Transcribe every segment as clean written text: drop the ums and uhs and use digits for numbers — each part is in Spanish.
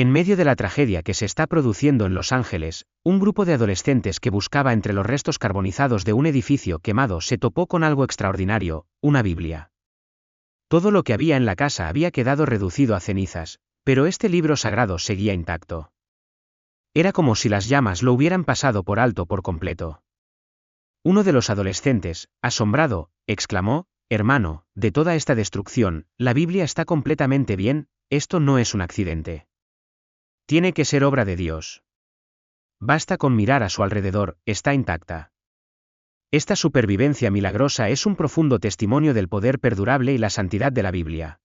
En medio de la tragedia que se está produciendo en Los Ángeles, un grupo de adolescentes que buscaba entre los restos carbonizados de un edificio quemado se topó con algo extraordinario, una Biblia. Todo lo que había en la casa había quedado reducido a cenizas, pero este libro sagrado seguía intacto. Era como si las llamas lo hubieran pasado por alto por completo. Uno de los adolescentes, asombrado, exclamó: «Hermano, de toda esta destrucción, la Biblia está completamente bien, esto no es un accidente. Tiene que ser obra de Dios. Basta con mirar a su alrededor, está intacta». Esta supervivencia milagrosa es un profundo testimonio del poder perdurable y la santidad de la Biblia.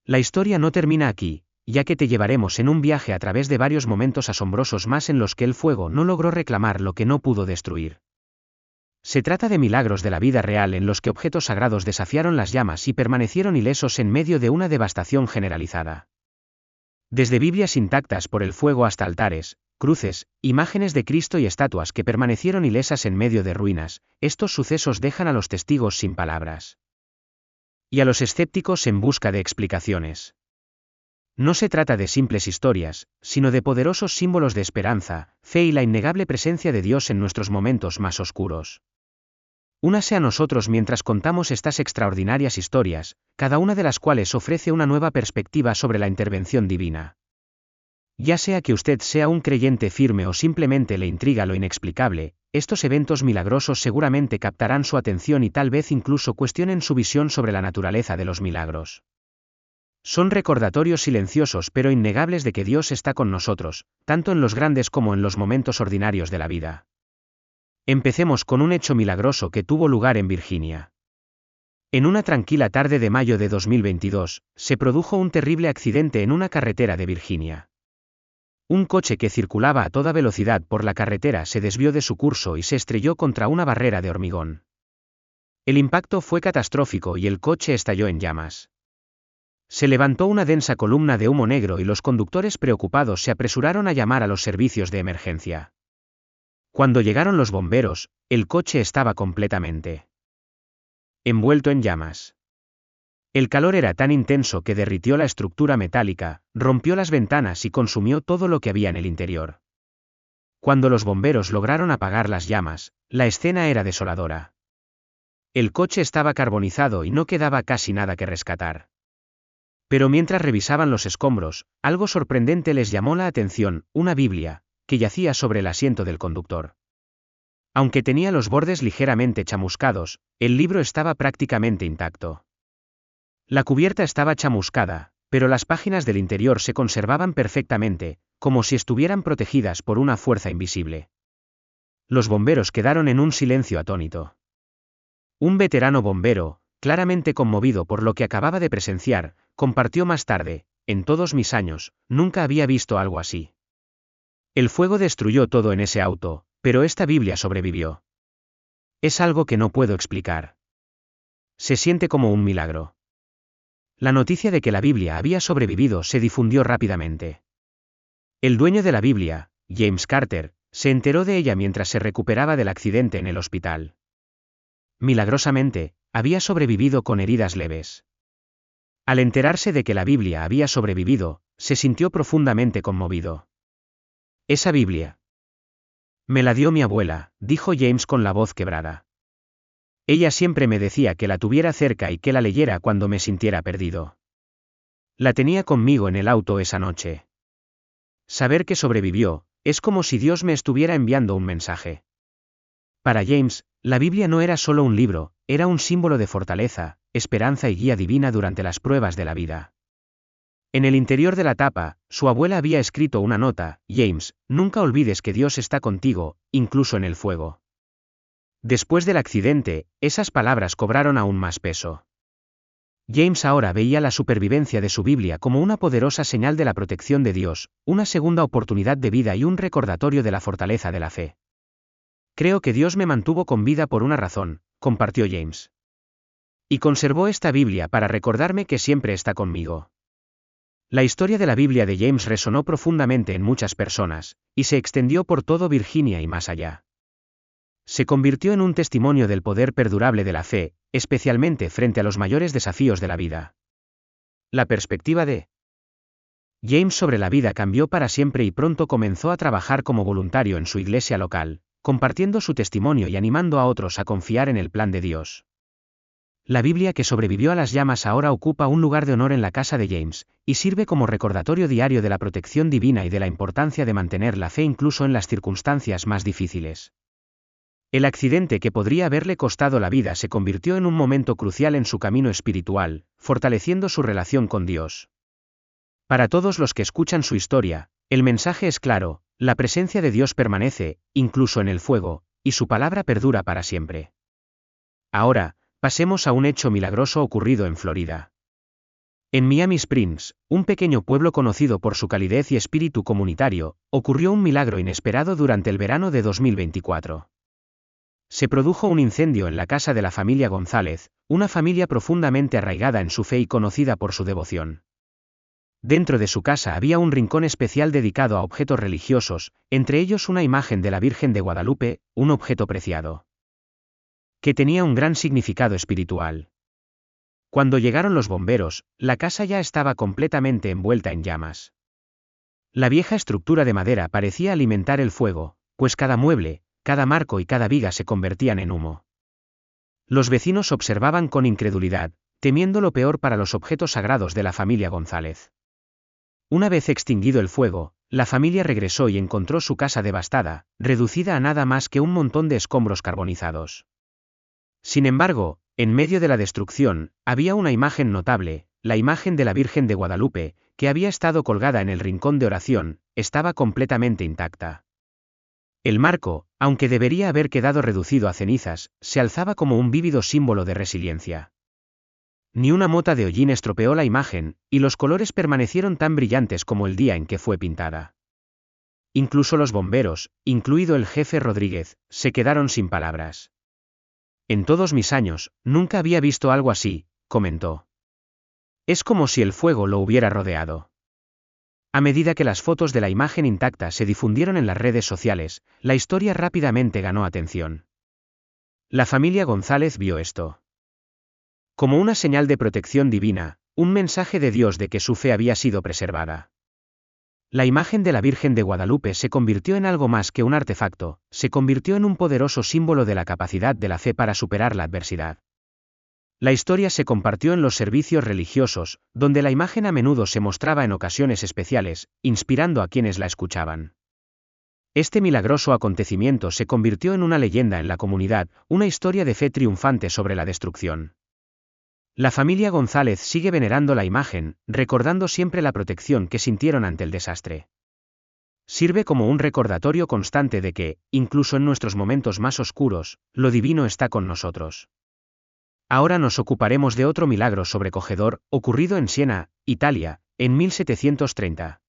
La historia no termina aquí, ya que te llevaremos en un viaje a través de varios momentos asombrosos más en los que el fuego no logró reclamar lo que no pudo destruir. Se trata de milagros de la vida real en los que objetos sagrados desafiaron las llamas y permanecieron ilesos en medio de una devastación generalizada. Desde Biblias intactas por el fuego hasta altares, cruces, imágenes de Cristo y estatuas que permanecieron ilesas en medio de ruinas, estos sucesos dejan a los testigos sin palabras. Y a los escépticos en busca de explicaciones. No se trata de simples historias, sino de poderosos símbolos de esperanza, fe y la innegable presencia de Dios en nuestros momentos más oscuros. Únase a nosotros mientras contamos estas extraordinarias historias, cada una de las cuales ofrece una nueva perspectiva sobre la intervención divina. Ya sea que usted sea un creyente firme o simplemente le intriga lo inexplicable, estos eventos milagrosos seguramente captarán su atención y tal vez incluso cuestionen su visión sobre la naturaleza de los milagros. Son recordatorios silenciosos pero innegables de que Dios está con nosotros, tanto en los grandes como en los momentos ordinarios de la vida. Empecemos con un hecho milagroso que tuvo lugar en Virginia. En una tranquila tarde de mayo de 2022, se produjo un terrible accidente en una carretera de Virginia. Un coche que circulaba a toda velocidad por la carretera se desvió de su curso y se estrelló contra una barrera de hormigón. El impacto fue catastrófico y el coche estalló en llamas. Se levantó una densa columna de humo negro y los conductores preocupados se apresuraron a llamar a los servicios de emergencia. Cuando llegaron los bomberos, el coche estaba completamente envuelto en llamas. El calor era tan intenso que derritió la estructura metálica, rompió las ventanas y consumió todo lo que había en el interior. Cuando los bomberos lograron apagar las llamas, la escena era desoladora. El coche estaba carbonizado y no quedaba casi nada que rescatar. Pero mientras revisaban los escombros, algo sorprendente les llamó la atención: una Biblia, que yacía sobre el asiento del conductor. Aunque tenía los bordes ligeramente chamuscados, el libro estaba prácticamente intacto. La cubierta estaba chamuscada, pero las páginas del interior se conservaban perfectamente, como si estuvieran protegidas por una fuerza invisible. Los bomberos quedaron en un silencio atónito. Un veterano bombero, claramente conmovido por lo que acababa de presenciar, compartió más tarde: «En todos mis años, nunca había visto algo así. El fuego destruyó todo en ese auto, pero esta Biblia sobrevivió. Es algo que no puedo explicar. Se siente como un milagro». La noticia de que la Biblia había sobrevivido se difundió rápidamente. El dueño de la Biblia, James Carter, se enteró de ella mientras se recuperaba del accidente en el hospital. Milagrosamente, había sobrevivido con heridas leves. Al enterarse de que la Biblia había sobrevivido, se sintió profundamente conmovido. «Esa Biblia me la dio mi abuela», dijo James con la voz quebrada. «Ella siempre me decía que la tuviera cerca y que la leyera cuando me sintiera perdido. La tenía conmigo en el auto esa noche. Saber que sobrevivió, es como si Dios me estuviera enviando un mensaje». Para James, la Biblia no era solo un libro, era un símbolo de fortaleza, esperanza y guía divina durante las pruebas de la vida. En el interior de la tapa, su abuela había escrito una nota: «James, nunca olvides que Dios está contigo, incluso en el fuego». Después del accidente, esas palabras cobraron aún más peso. James ahora veía la supervivencia de su Biblia como una poderosa señal de la protección de Dios, una segunda oportunidad de vida y un recordatorio de la fortaleza de la fe. «Creo que Dios me mantuvo con vida por una razón», compartió James. «Y conservó esta Biblia para recordarme que siempre está conmigo». La historia de la Biblia de James resonó profundamente en muchas personas, y se extendió por todo Virginia y más allá. Se convirtió en un testimonio del poder perdurable de la fe, especialmente frente a los mayores desafíos de la vida. La perspectiva de James sobre la vida cambió para siempre y pronto comenzó a trabajar como voluntario en su iglesia local, compartiendo su testimonio y animando a otros a confiar en el plan de Dios. La Biblia que sobrevivió a las llamas ahora ocupa un lugar de honor en la casa de James, y sirve como recordatorio diario de la protección divina y de la importancia de mantener la fe incluso en las circunstancias más difíciles. El accidente que podría haberle costado la vida se convirtió en un momento crucial en su camino espiritual, fortaleciendo su relación con Dios. Para todos los que escuchan su historia, el mensaje es claro: la presencia de Dios permanece, incluso en el fuego, y su palabra perdura para siempre. Ahora, pasemos a un hecho milagroso ocurrido en Florida. En Miami Springs, un pequeño pueblo conocido por su calidez y espíritu comunitario, ocurrió un milagro inesperado durante el verano de 2024. Se produjo un incendio en la casa de la familia González, una familia profundamente arraigada en su fe y conocida por su devoción. Dentro de su casa había un rincón especial dedicado a objetos religiosos, entre ellos una imagen de la Virgen de Guadalupe, un objeto preciado, que tenía un gran significado espiritual. Cuando llegaron los bomberos, la casa ya estaba completamente envuelta en llamas. La vieja estructura de madera parecía alimentar el fuego, pues cada mueble, cada marco y cada viga se convertían en humo. Los vecinos observaban con incredulidad, temiendo lo peor para los objetos sagrados de la familia González. Una vez extinguido el fuego, la familia regresó y encontró su casa devastada, reducida a nada más que un montón de escombros carbonizados. Sin embargo, en medio de la destrucción, había una imagen notable: la imagen de la Virgen de Guadalupe, que había estado colgada en el rincón de oración, estaba completamente intacta. El marco, aunque debería haber quedado reducido a cenizas, se alzaba como un vívido símbolo de resiliencia. Ni una mota de hollín estropeó la imagen, y los colores permanecieron tan brillantes como el día en que fue pintada. Incluso los bomberos, incluido el jefe Rodríguez, se quedaron sin palabras. En todos mis años, nunca había visto algo así, comentó. Es como si el fuego lo hubiera rodeado. A medida que las fotos de la imagen intacta se difundieron en las redes sociales, la historia rápidamente ganó atención. La familia González vio esto como una señal de protección divina, un mensaje de Dios de que su fe había sido preservada. La imagen de la Virgen de Guadalupe se convirtió en algo más que un artefacto, se convirtió en un poderoso símbolo de la capacidad de la fe para superar la adversidad. La historia se compartió en los servicios religiosos, donde la imagen a menudo se mostraba en ocasiones especiales, inspirando a quienes la escuchaban. Este milagroso acontecimiento se convirtió en una leyenda en la comunidad, una historia de fe triunfante sobre la destrucción. La familia González sigue venerando la imagen, recordando siempre la protección que sintieron ante el desastre. Sirve como un recordatorio constante de que, incluso en nuestros momentos más oscuros, lo divino está con nosotros. Ahora nos ocuparemos de otro milagro sobrecogedor, ocurrido en Siena, Italia, en 1730.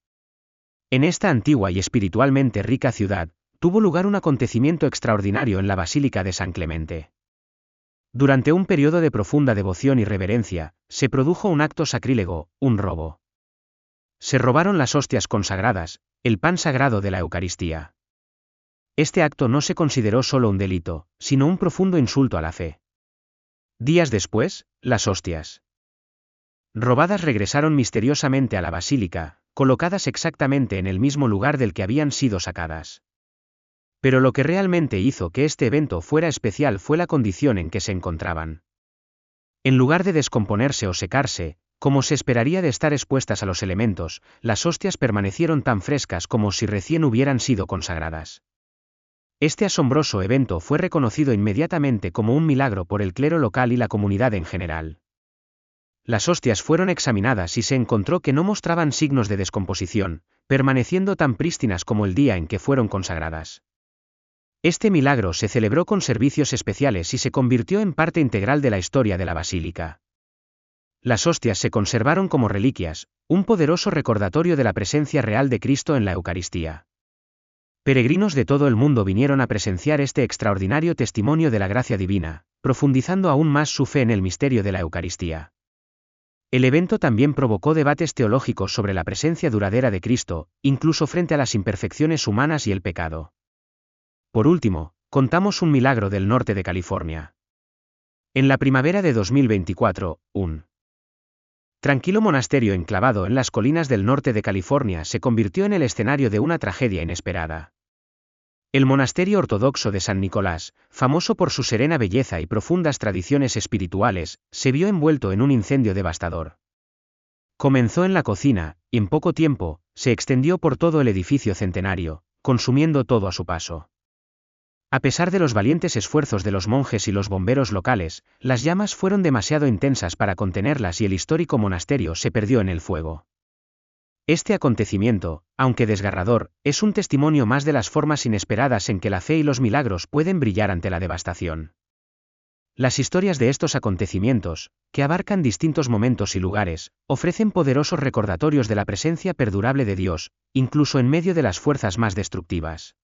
En esta antigua y espiritualmente rica ciudad, tuvo lugar un acontecimiento extraordinario en la Basílica de San Clemente. Durante un periodo de profunda devoción y reverencia, se produjo un acto sacrílego, un robo. Se robaron las hostias consagradas, el pan sagrado de la Eucaristía. Este acto no se consideró solo un delito, sino un profundo insulto a la fe. Días después, las hostias robadas regresaron misteriosamente a la basílica, colocadas exactamente en el mismo lugar del que habían sido sacadas. Pero lo que realmente hizo que este evento fuera especial fue la condición en que se encontraban. En lugar de descomponerse o secarse, como se esperaría de estar expuestas a los elementos, las hostias permanecieron tan frescas como si recién hubieran sido consagradas. Este asombroso evento fue reconocido inmediatamente como un milagro por el clero local y la comunidad en general. Las hostias fueron examinadas y se encontró que no mostraban signos de descomposición, permaneciendo tan prístinas como el día en que fueron consagradas. Este milagro se celebró con servicios especiales y se convirtió en parte integral de la historia de la basílica. Las hostias se conservaron como reliquias, un poderoso recordatorio de la presencia real de Cristo en la Eucaristía. Peregrinos de todo el mundo vinieron a presenciar este extraordinario testimonio de la gracia divina, profundizando aún más su fe en el misterio de la Eucaristía. El evento también provocó debates teológicos sobre la presencia duradera de Cristo, incluso frente a las imperfecciones humanas y el pecado. Por último, contamos un milagro del norte de California. En la primavera de 2024, un tranquilo monasterio enclavado en las colinas del norte de California se convirtió en el escenario de una tragedia inesperada. El monasterio ortodoxo de San Nicolás, famoso por su serena belleza y profundas tradiciones espirituales, se vio envuelto en un incendio devastador. Comenzó en la cocina, y en poco tiempo, se extendió por todo el edificio centenario, consumiendo todo a su paso. A pesar de los valientes esfuerzos de los monjes y los bomberos locales, las llamas fueron demasiado intensas para contenerlas y el histórico monasterio se perdió en el fuego. Este acontecimiento, aunque desgarrador, es un testimonio más de las formas inesperadas en que la fe y los milagros pueden brillar ante la devastación. Las historias de estos acontecimientos, que abarcan distintos momentos y lugares, ofrecen poderosos recordatorios de la presencia perdurable de Dios, incluso en medio de las fuerzas más destructivas.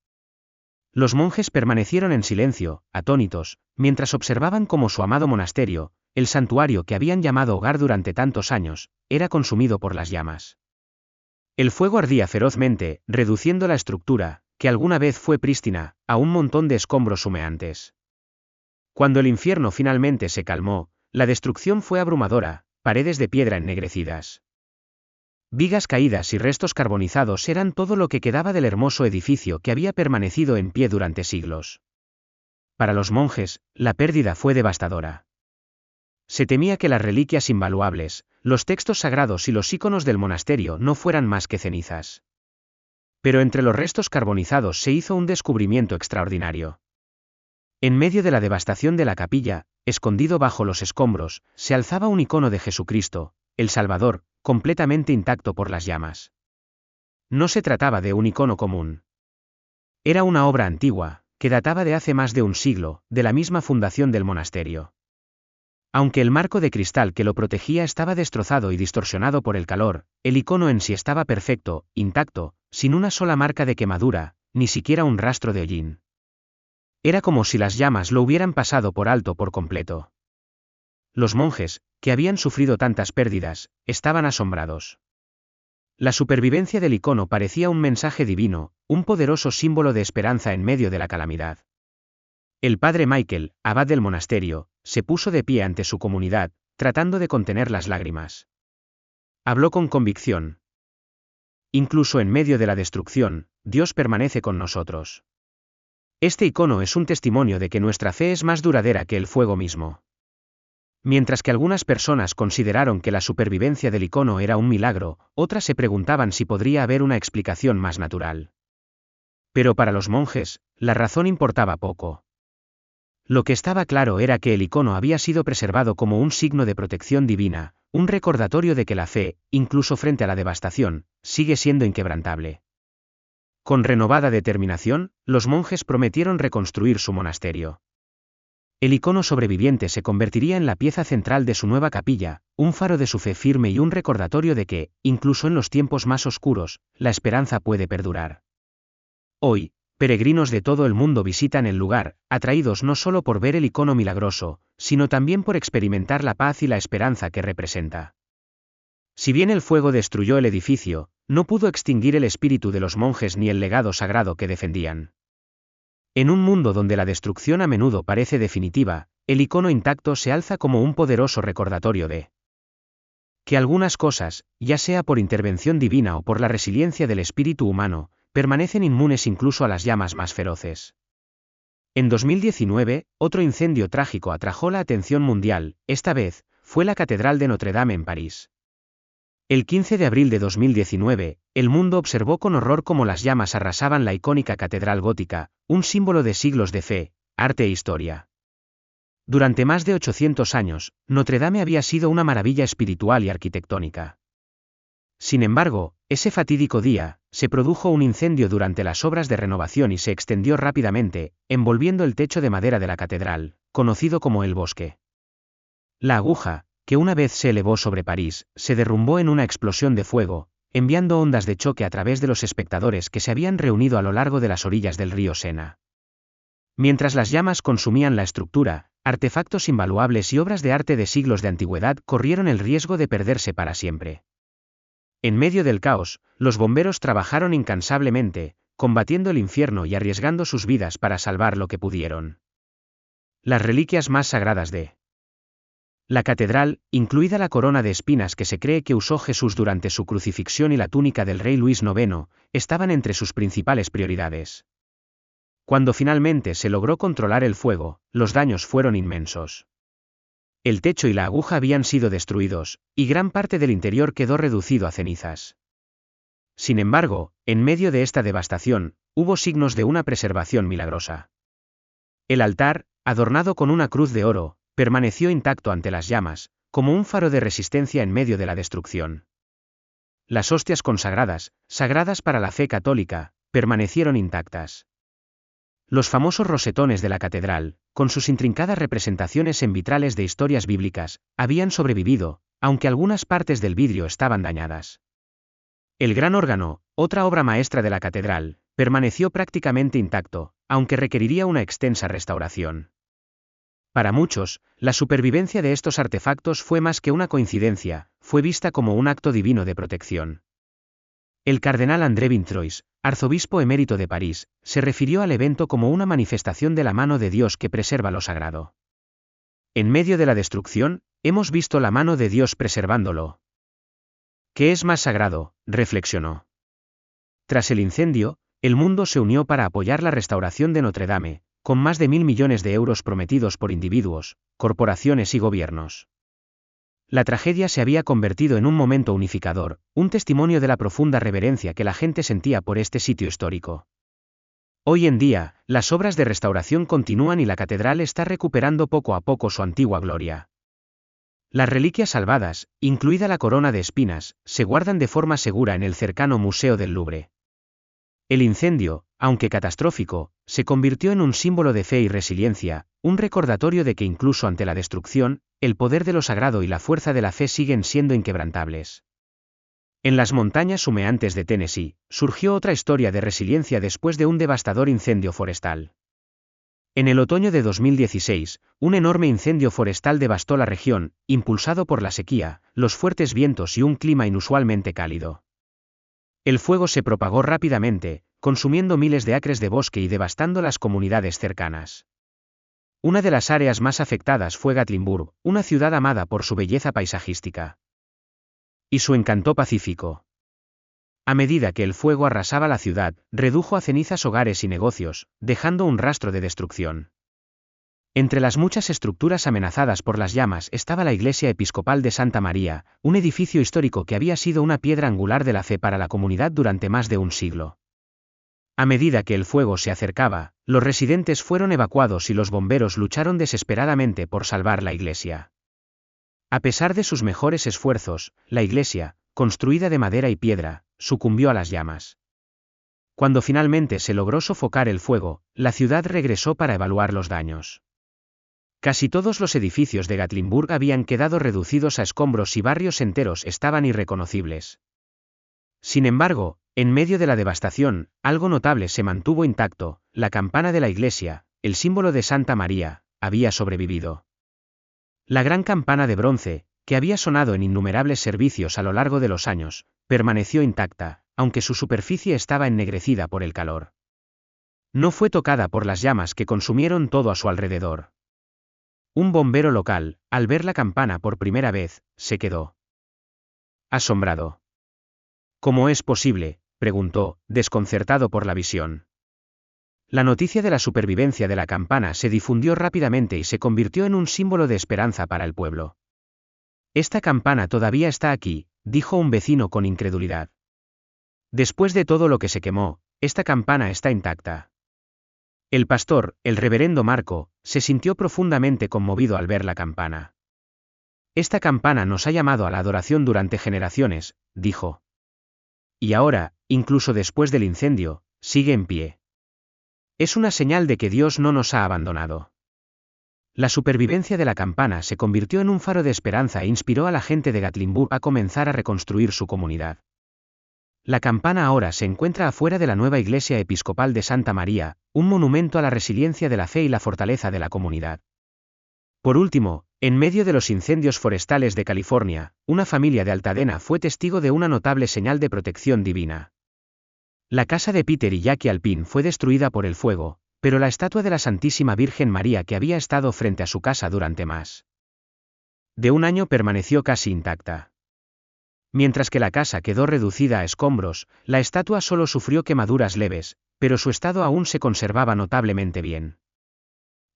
Los monjes permanecieron en silencio, atónitos, mientras observaban cómo su amado monasterio, el santuario que habían llamado hogar durante tantos años, era consumido por las llamas. El fuego ardía ferozmente, reduciendo la estructura, que alguna vez fue prístina, a un montón de escombros humeantes. Cuando el infierno finalmente se calmó, la destrucción fue abrumadora, paredes de piedra ennegrecidas. Vigas caídas y restos carbonizados eran todo lo que quedaba del hermoso edificio que había permanecido en pie durante siglos. Para los monjes, la pérdida fue devastadora. Se temía que las reliquias invaluables, los textos sagrados y los íconos del monasterio no fueran más que cenizas. Pero entre los restos carbonizados se hizo un descubrimiento extraordinario. En medio de la devastación de la capilla, escondido bajo los escombros, se alzaba un icono de Jesucristo, el Salvador, completamente intacto por las llamas. No se trataba de un icono común. Era una obra antigua, que databa de hace más de un siglo, de la misma fundación del monasterio. Aunque el marco de cristal que lo protegía estaba destrozado y distorsionado por el calor, el icono en sí estaba perfecto, intacto, sin una sola marca de quemadura, ni siquiera un rastro de hollín. Era como si las llamas lo hubieran pasado por alto por completo. Los monjes, que habían sufrido tantas pérdidas, estaban asombrados. La supervivencia del icono parecía un mensaje divino, un poderoso símbolo de esperanza en medio de la calamidad. El padre Michael, abad del monasterio, se puso de pie ante su comunidad, tratando de contener las lágrimas. Habló con convicción. Incluso en medio de la destrucción, Dios permanece con nosotros. Este icono es un testimonio de que nuestra fe es más duradera que el fuego mismo. Mientras que algunas personas consideraron que la supervivencia del icono era un milagro, otras se preguntaban si podría haber una explicación más natural. Pero para los monjes, la razón importaba poco. Lo que estaba claro era que el icono había sido preservado como un signo de protección divina, un recordatorio de que la fe, incluso frente a la devastación, sigue siendo inquebrantable. Con renovada determinación, los monjes prometieron reconstruir su monasterio. El icono sobreviviente se convertiría en la pieza central de su nueva capilla, un faro de su fe firme y un recordatorio de que, incluso en los tiempos más oscuros, la esperanza puede perdurar. Hoy, peregrinos de todo el mundo visitan el lugar, atraídos no solo por ver el icono milagroso, sino también por experimentar la paz y la esperanza que representa. Si bien el fuego destruyó el edificio, no pudo extinguir el espíritu de los monjes ni el legado sagrado que defendían. En un mundo donde la destrucción a menudo parece definitiva, el icono intacto se alza como un poderoso recordatorio de que algunas cosas, ya sea por intervención divina o por la resiliencia del espíritu humano, permanecen inmunes incluso a las llamas más feroces. En 2019, otro incendio trágico atrajo la atención mundial, esta vez, fue la Catedral de Notre Dame en París. El 15 de abril de 2019, el mundo observó con horror cómo las llamas arrasaban la icónica catedral gótica, un símbolo de siglos de fe, arte e historia. Durante más de 800 años, Notre Dame había sido una maravilla espiritual y arquitectónica. Sin embargo, ese fatídico día, se produjo un incendio durante las obras de renovación y se extendió rápidamente, envolviendo el techo de madera de la catedral, conocido como el Bosque. La aguja, que una vez se elevó sobre París, se derrumbó en una explosión de fuego, enviando ondas de choque a través de los espectadores que se habían reunido a lo largo de las orillas del río Sena. Mientras las llamas consumían la estructura, artefactos invaluables y obras de arte de siglos de antigüedad corrieron el riesgo de perderse para siempre. En medio del caos, los bomberos trabajaron incansablemente, combatiendo el infierno y arriesgando sus vidas para salvar lo que pudieron. Las reliquias más sagradas de La catedral, incluida la corona de espinas que se cree que usó Jesús durante su crucifixión y la túnica del rey Luis IX, estaban entre sus principales prioridades. Cuando finalmente se logró controlar el fuego, los daños fueron inmensos. El techo y la aguja habían sido destruidos, y gran parte del interior quedó reducido a cenizas. Sin embargo, en medio de esta devastación, hubo signos de una preservación milagrosa. El altar, adornado con una cruz de oro, permaneció intacto ante las llamas, como un faro de resistencia en medio de la destrucción. Las hostias consagradas, sagradas para la fe católica, permanecieron intactas. Los famosos rosetones de la catedral, con sus intrincadas representaciones en vitrales de historias bíblicas, habían sobrevivido, aunque algunas partes del vidrio estaban dañadas. El gran órgano, otra obra maestra de la catedral, permaneció prácticamente intacto, aunque requeriría una extensa restauración. Para muchos, la supervivencia de estos artefactos fue más que una coincidencia, fue vista como un acto divino de protección. El cardenal André Vintrois, arzobispo emérito de París, se refirió al evento como una manifestación de la mano de Dios que preserva lo sagrado. En medio de la destrucción, hemos visto la mano de Dios preservándolo. ¿Qué es más sagrado?, reflexionó. Tras el incendio, el mundo se unió para apoyar la restauración de Notre Dame, con más de 1.000 millones de euros prometidos por individuos, corporaciones y gobiernos. La tragedia se había convertido en un momento unificador, un testimonio de la profunda reverencia que la gente sentía por este sitio histórico. Hoy en día, las obras de restauración continúan y la catedral está recuperando poco a poco su antigua gloria. Las reliquias salvadas, incluida la corona de espinas, se guardan de forma segura en el cercano Museo del Louvre. El incendio, aunque catastrófico, se convirtió en un símbolo de fe y resiliencia, un recordatorio de que incluso ante la destrucción, el poder de lo sagrado y la fuerza de la fe siguen siendo inquebrantables. En las montañas humeantes de Tennessee, surgió otra historia de resiliencia después de un devastador incendio forestal. En el otoño de 2016, un enorme incendio forestal devastó la región, impulsado por la sequía, los fuertes vientos y un clima inusualmente cálido. El fuego se propagó rápidamente, consumiendo miles de acres de bosque y devastando las comunidades cercanas. Una de las áreas más afectadas fue Gatlinburg, una ciudad amada por su belleza paisajística y su encanto pacífico. A medida que el fuego arrasaba la ciudad, redujo a cenizas hogares y negocios, dejando un rastro de destrucción. Entre las muchas estructuras amenazadas por las llamas estaba la iglesia episcopal de Santa María, un edificio histórico que había sido una piedra angular de la fe para la comunidad durante más de un siglo. A medida que el fuego se acercaba, los residentes fueron evacuados y los bomberos lucharon desesperadamente por salvar la iglesia. A pesar de sus mejores esfuerzos, la iglesia, construida de madera y piedra, sucumbió a las llamas. Cuando finalmente se logró sofocar el fuego, la ciudad regresó para evaluar los daños. Casi todos los edificios de Gatlinburg habían quedado reducidos a escombros y barrios enteros estaban irreconocibles. Sin embargo, en medio de la devastación, algo notable se mantuvo intacto: la campana de la iglesia, el símbolo de Santa María, había sobrevivido. La gran campana de bronce, que había sonado en innumerables servicios a lo largo de los años, permaneció intacta, aunque su superficie estaba ennegrecida por el calor. No fue tocada por las llamas que consumieron todo a su alrededor. Un bombero local, al ver la campana por primera vez, se quedó asombrado. ¿Cómo es posible?, preguntó, desconcertado por la visión. La noticia de la supervivencia de la campana se difundió rápidamente y se convirtió en un símbolo de esperanza para el pueblo. «Esta campana todavía está aquí», dijo un vecino con incredulidad. «Después de todo lo que se quemó, esta campana está intacta». El pastor, el reverendo Marco, se sintió profundamente conmovido al ver la campana. «Esta campana nos ha llamado a la adoración durante generaciones», dijo. «Y ahora, incluso después del incendio, sigue en pie. Es una señal de que Dios no nos ha abandonado». La supervivencia de la campana se convirtió en un faro de esperanza e inspiró a la gente de Gatlinburg a comenzar a reconstruir su comunidad. La campana ahora se encuentra afuera de la nueva iglesia episcopal de Santa María, un monumento a la resiliencia de la fe y la fortaleza de la comunidad. Por último, en medio de los incendios forestales de California, una familia de Altadena fue testigo de una notable señal de protección divina. La casa de Peter y Jackie Alpin fue destruida por el fuego, pero la estatua de la Santísima Virgen María que había estado frente a su casa durante más de un año permaneció casi intacta. Mientras que la casa quedó reducida a escombros, la estatua solo sufrió quemaduras leves, pero su estado aún se conservaba notablemente bien.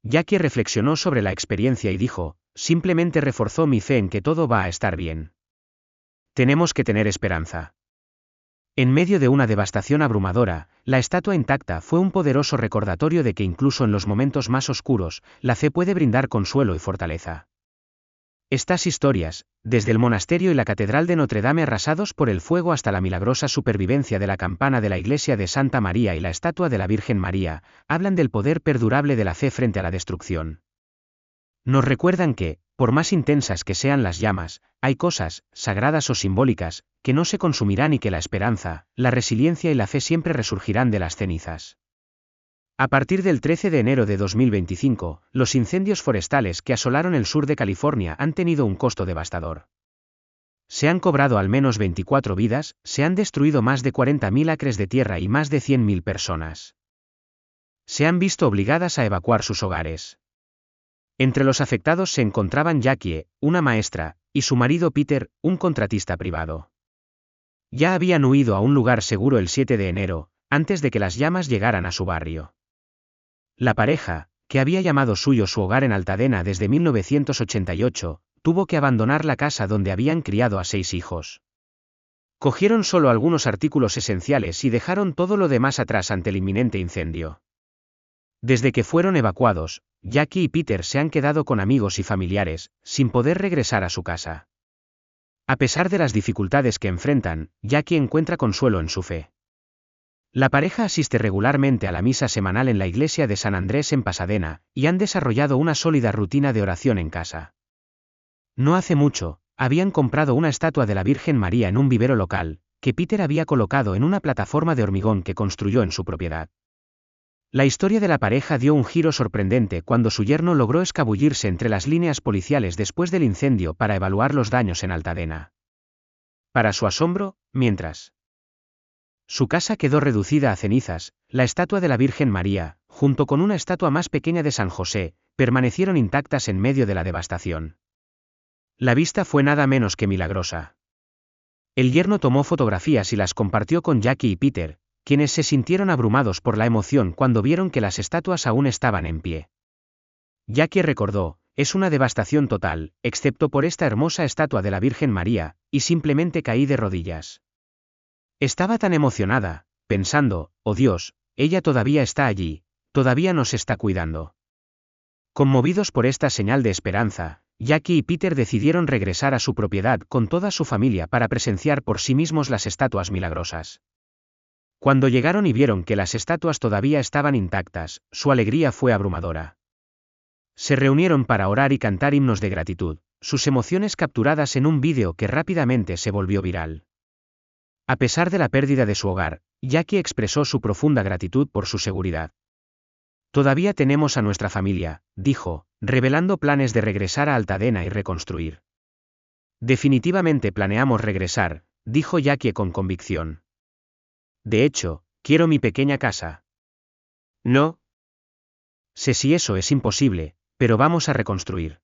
Jackie reflexionó sobre la experiencia y dijo, simplemente reforzó mi fe en que todo va a estar bien. Tenemos que tener esperanza. En medio de una devastación abrumadora, la estatua intacta fue un poderoso recordatorio de que incluso en los momentos más oscuros, la fe puede brindar consuelo y fortaleza. Estas historias, desde el monasterio y la catedral de Notre Dame arrasados por el fuego hasta la milagrosa supervivencia de la campana de la iglesia de Santa María y la estatua de la Virgen María, hablan del poder perdurable de la fe frente a la destrucción. Nos recuerdan que, por más intensas que sean las llamas, hay cosas, sagradas o simbólicas, que no se consumirán y que la esperanza, la resiliencia y la fe siempre resurgirán de las cenizas. A partir del 13 de enero de 2025, los incendios forestales que asolaron el sur de California han tenido un costo devastador. Se han cobrado al menos 24 vidas, se han destruido más de 40.000 acres de tierra y más de 100.000 personas se han visto obligadas a evacuar sus hogares. Entre los afectados se encontraban Jackie, una maestra, y su marido Peter, un contratista privado. Ya habían huido a un lugar seguro el 7 de enero, antes de que las llamas llegaran a su barrio. La pareja, que había llamado suyo su hogar en Altadena desde 1988, tuvo que abandonar la casa donde habían criado a 6 hijos. Cogieron solo algunos artículos esenciales y dejaron todo lo demás atrás ante el inminente incendio. Desde que fueron evacuados, Jackie y Peter se han quedado con amigos y familiares, sin poder regresar a su casa. A pesar de las dificultades que enfrentan, Jackie encuentra consuelo en su fe. La pareja asiste regularmente a la misa semanal en la iglesia de San Andrés en Pasadena, y han desarrollado una sólida rutina de oración en casa. No hace mucho, habían comprado una estatua de la Virgen María en un vivero local, que Peter había colocado en una plataforma de hormigón que construyó en su propiedad. La historia de la pareja dio un giro sorprendente cuando su yerno logró escabullirse entre las líneas policiales después del incendio para evaluar los daños en Altadena. Para su asombro, mientras su casa quedó reducida a cenizas, la estatua de la Virgen María, junto con una estatua más pequeña de San José, permanecieron intactas en medio de la devastación. La vista fue nada menos que milagrosa. El yerno tomó fotografías y las compartió con Jackie y Peter, quienes se sintieron abrumados por la emoción cuando vieron que las estatuas aún estaban en pie. Jackie recordó, es una devastación total, excepto por esta hermosa estatua de la Virgen María, y simplemente caí de rodillas. Estaba tan emocionada, pensando, oh Dios, ella todavía está allí, todavía nos está cuidando. Conmovidos por esta señal de esperanza, Jackie y Peter decidieron regresar a su propiedad con toda su familia para presenciar por sí mismos las estatuas milagrosas. Cuando llegaron y vieron que las estatuas todavía estaban intactas, su alegría fue abrumadora. Se reunieron para orar y cantar himnos de gratitud, sus emociones capturadas en un vídeo que rápidamente se volvió viral. A pesar de la pérdida de su hogar, Jackie expresó su profunda gratitud por su seguridad. Todavía tenemos a nuestra familia, dijo, revelando planes de regresar a Altadena y reconstruir. Definitivamente planeamos regresar, dijo Jackie con convicción. De hecho, quiero mi pequeña casa. No sé si eso es imposible, pero vamos a reconstruir.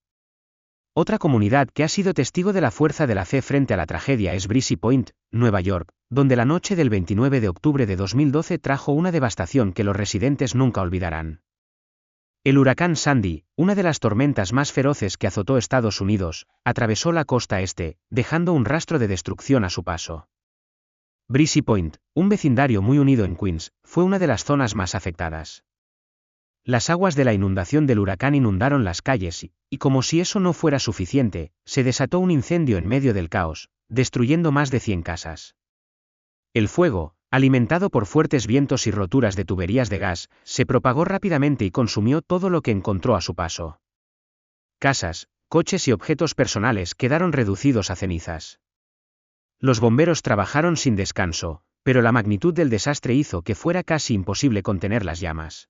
Otra comunidad que ha sido testigo de la fuerza de la fe frente a la tragedia es Breezy Point, Nueva York, donde la noche del 29 de octubre de 2012 trajo una devastación que los residentes nunca olvidarán. El huracán Sandy, una de las tormentas más feroces que azotó Estados Unidos, atravesó la costa este, dejando un rastro de destrucción a su paso. Breezy Point, un vecindario muy unido en Queens, fue una de las zonas más afectadas. Las aguas de la inundación del huracán inundaron las calles y como si eso no fuera suficiente, se desató un incendio en medio del caos, destruyendo más de 100 casas. El fuego, alimentado por fuertes vientos y roturas de tuberías de gas, se propagó rápidamente y consumió todo lo que encontró a su paso. Casas, coches y objetos personales quedaron reducidos a cenizas. Los bomberos trabajaron sin descanso, pero la magnitud del desastre hizo que fuera casi imposible contener las llamas.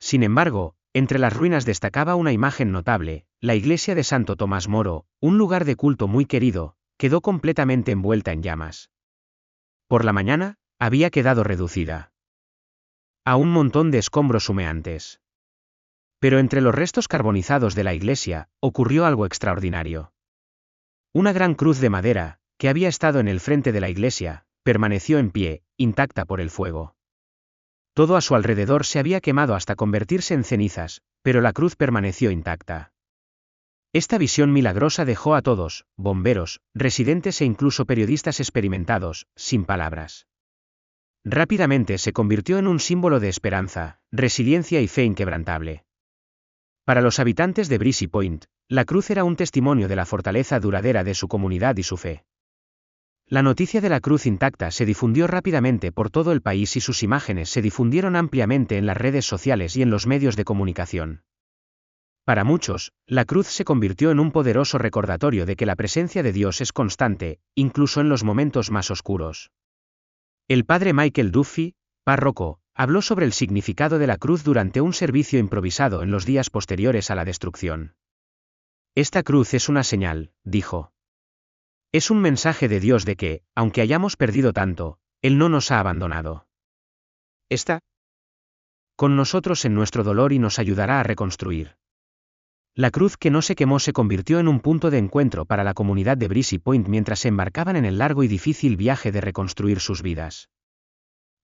Sin embargo, entre las ruinas destacaba una imagen notable, la iglesia de Santo Tomás Moro, un lugar de culto muy querido, quedó completamente envuelta en llamas. Por la mañana, había quedado reducida a un montón de escombros humeantes. Pero entre los restos carbonizados de la iglesia, ocurrió algo extraordinario. Una gran cruz de madera, que había estado en el frente de la iglesia, permaneció en pie, intacta por el fuego. Todo a su alrededor se había quemado hasta convertirse en cenizas, pero la cruz permaneció intacta. Esta visión milagrosa dejó a todos, bomberos, residentes e incluso periodistas experimentados, sin palabras. Rápidamente se convirtió en un símbolo de esperanza, resiliencia y fe inquebrantable. Para los habitantes de Breezy Point, la cruz era un testimonio de la fortaleza duradera de su comunidad y su fe. La noticia de la cruz intacta se difundió rápidamente por todo el país y sus imágenes se difundieron ampliamente en las redes sociales y en los medios de comunicación. Para muchos, la cruz se convirtió en un poderoso recordatorio de que la presencia de Dios es constante, incluso en los momentos más oscuros. El padre Michael Duffy, párroco, habló sobre el significado de la cruz durante un servicio improvisado en los días posteriores a la destrucción. Esta cruz es una señal, dijo. Es un mensaje de Dios de que, aunque hayamos perdido tanto, Él no nos ha abandonado. Está con nosotros en nuestro dolor y nos ayudará a reconstruir. La cruz que no se quemó se convirtió en un punto de encuentro para la comunidad de Breezy Point mientras se embarcaban en el largo y difícil viaje de reconstruir sus vidas.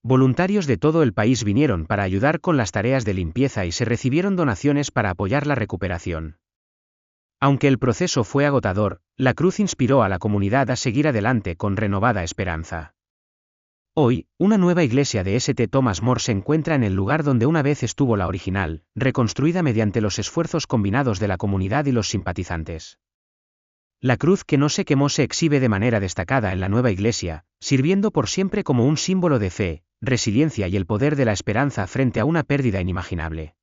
Voluntarios de todo el país vinieron para ayudar con las tareas de limpieza y se recibieron donaciones para apoyar la recuperación. Aunque el proceso fue agotador, la cruz inspiró a la comunidad a seguir adelante con renovada esperanza. Hoy, una nueva iglesia de St. Thomas More se encuentra en el lugar donde una vez estuvo la original, reconstruida mediante los esfuerzos combinados de la comunidad y los simpatizantes. La cruz que no se quemó se exhibe de manera destacada en la nueva iglesia, sirviendo por siempre como un símbolo de fe, resiliencia y el poder de la esperanza frente a una pérdida inimaginable.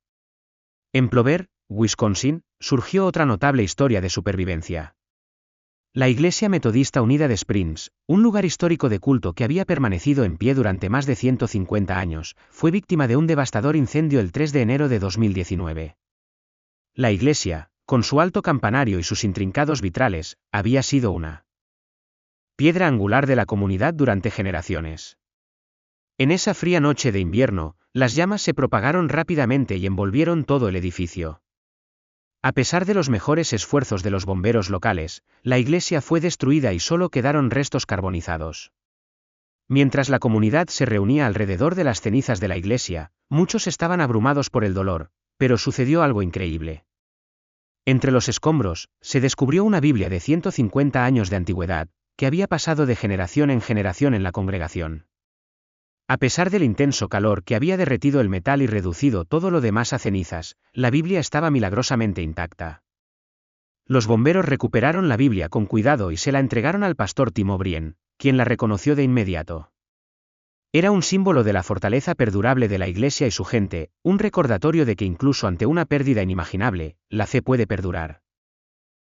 En Plover, Wisconsin, surgió otra notable historia de supervivencia. La Iglesia Metodista Unida de Springs, un lugar histórico de culto que había permanecido en pie durante más de 150 años, fue víctima de un devastador incendio el 3 de enero de 2019. La iglesia, con su alto campanario y sus intrincados vitrales, había sido una piedra angular de la comunidad durante generaciones. En esa fría noche de invierno, las llamas se propagaron rápidamente y envolvieron todo el edificio. A pesar de los mejores esfuerzos de los bomberos locales, la iglesia fue destruida y solo quedaron restos carbonizados. Mientras la comunidad se reunía alrededor de las cenizas de la iglesia, muchos estaban abrumados por el dolor, pero sucedió algo increíble. Entre los escombros, se descubrió una Biblia de 150 años de antigüedad, que había pasado de generación en generación en la congregación. A pesar del intenso calor que había derretido el metal y reducido todo lo demás a cenizas, la Biblia estaba milagrosamente intacta. Los bomberos recuperaron la Biblia con cuidado y se la entregaron al pastor Tim O'Brien, quien la reconoció de inmediato. Era un símbolo de la fortaleza perdurable de la Iglesia y su gente, un recordatorio de que incluso ante una pérdida inimaginable, la fe puede perdurar.